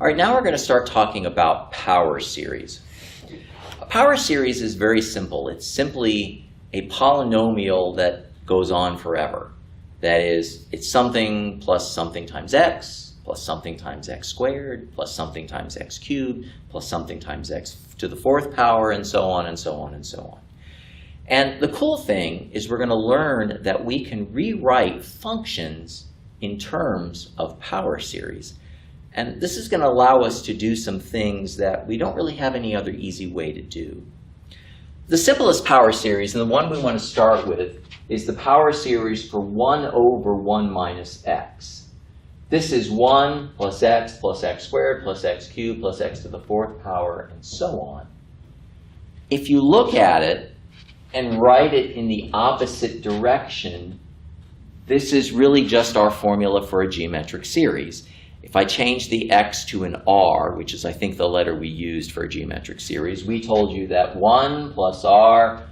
All right, now we're going to start talking about power series. A power series is very simple. It's simply a polynomial that goes on forever. That is, it's something plus something times x, plus something times x squared, plus something times x cubed, plus something times x to the fourth power, and so on and so on and so on. And the cool thing is we're going to learn that we can rewrite functions in terms of power series. And this is going to allow us to do some things that we don't really have any other easy way to do. The simplest power series, and the one we want to start with, is the power series for 1 over 1 minus x. This is 1 plus x squared plus x cubed plus x to the fourth power, and so on. If you look at it and write it in the opposite direction, this is really just our formula for a geometric series. If I change the x to an r, which is I think the letter we used for a geometric series, we told you that 1 plus r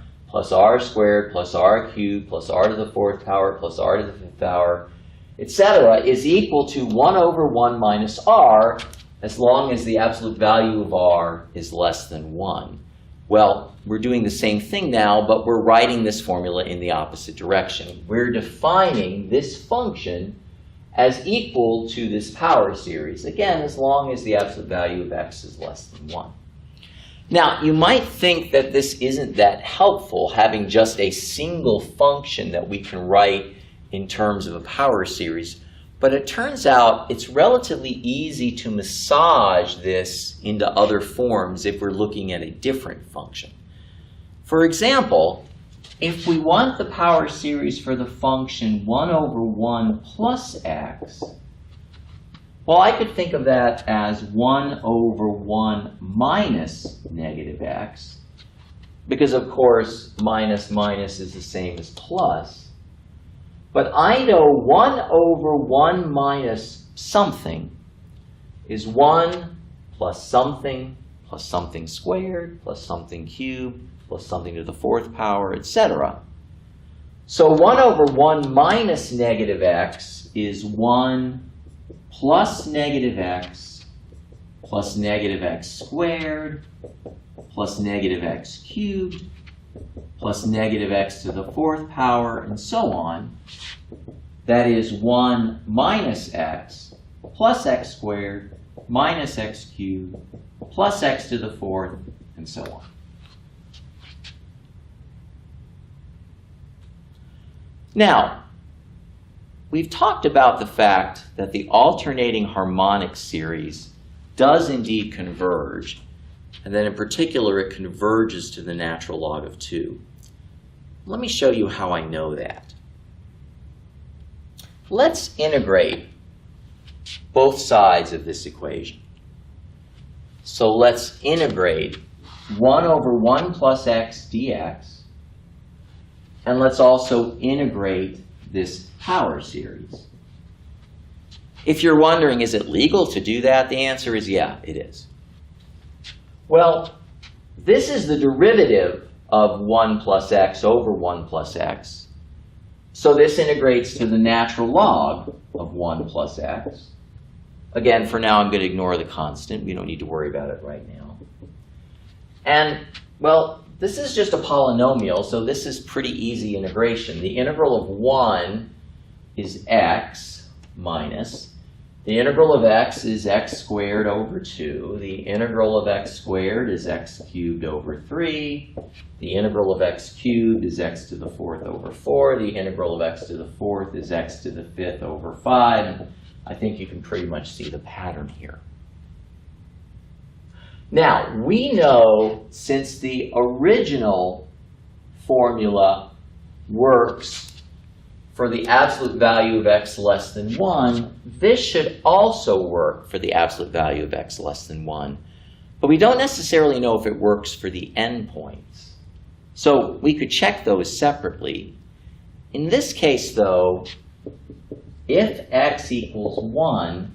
squared plus r cubed plus r to the fourth power plus r to the fifth power, etc. is equal to 1 over 1 minus r as long as the absolute value of r is less than 1. Well, we're doing the same thing now, but we're writing this formula in the opposite direction. We're defining this function as equal to this power series, again, as long as the absolute value of x is less than 1. Now, you might think that this isn't that helpful, having just a single function that we can write in terms of a power series, but it turns out it's relatively easy to massage this into other forms if we're looking at a different function. For example, if we want the power series for the function 1 over 1 plus x, well, I could think of that as 1 over 1 minus negative x, because of course minus minus is the same as plus. But I know 1 over 1 minus something is 1 plus something squared plus something cubed plus something to the fourth power, etc. So 1 over 1 minus negative x is 1 plus negative x squared plus negative x cubed plus negative x to the fourth power, and so on. That is 1 minus x plus x squared minus x cubed plus x to the fourth, and so on. Now, we've talked about the fact that the alternating harmonic series does indeed converge, and that in particular it converges to the natural log of 2. Let me show you how I know that. Let's integrate both sides of this equation. So let's integrate 1 over 1 plus x dx, and let's also integrate this power series. If you're wondering, is it legal to do that? The answer is yeah, it is. Well, this is the derivative of 1 plus x over 1 plus x. So this integrates to the natural log of 1 plus x. Again, for now, I'm going to ignore the constant. We don't need to worry about it right now. And, well, this is just a polynomial, so this is pretty easy integration. The integral of 1 is x minus. The integral of x is x squared over 2. The integral of x squared is x cubed over 3. The integral of x cubed is x to the fourth over 4. The integral of x to the fourth is x to the fifth over 5. I think you can pretty much see the pattern here. Now, we know since the original formula works for the absolute value of x less than 1, this should also work for the absolute value of x less than 1. But we don't necessarily know if it works for the endpoints. So we could check those separately. In this case, though, if x equals 1,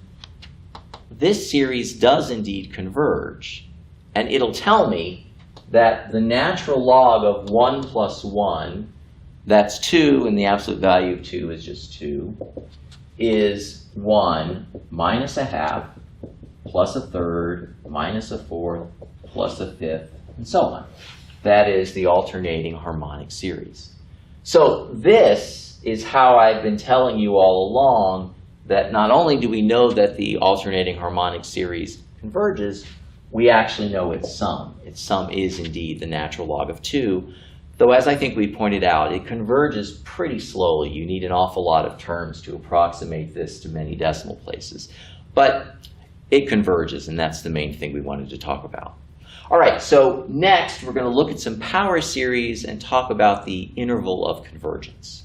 this series does indeed converge. And it'll tell me that the natural log of 1 plus 1, that's 2, and the absolute value of 2 is just 2, is 1 minus a half plus a third, minus a fourth, plus a fifth, and so on. That is the alternating harmonic series. So this is how I've been telling you all along that not only do we know that the alternating harmonic series converges, we actually know its sum. Its sum is indeed the natural log of 2, though as I think we pointed out, it converges pretty slowly. You need an awful lot of terms to approximate this to many decimal places. But it converges, and that's the main thing we wanted to talk about. All right, so next we're going to look at some power series and talk about the interval of convergence.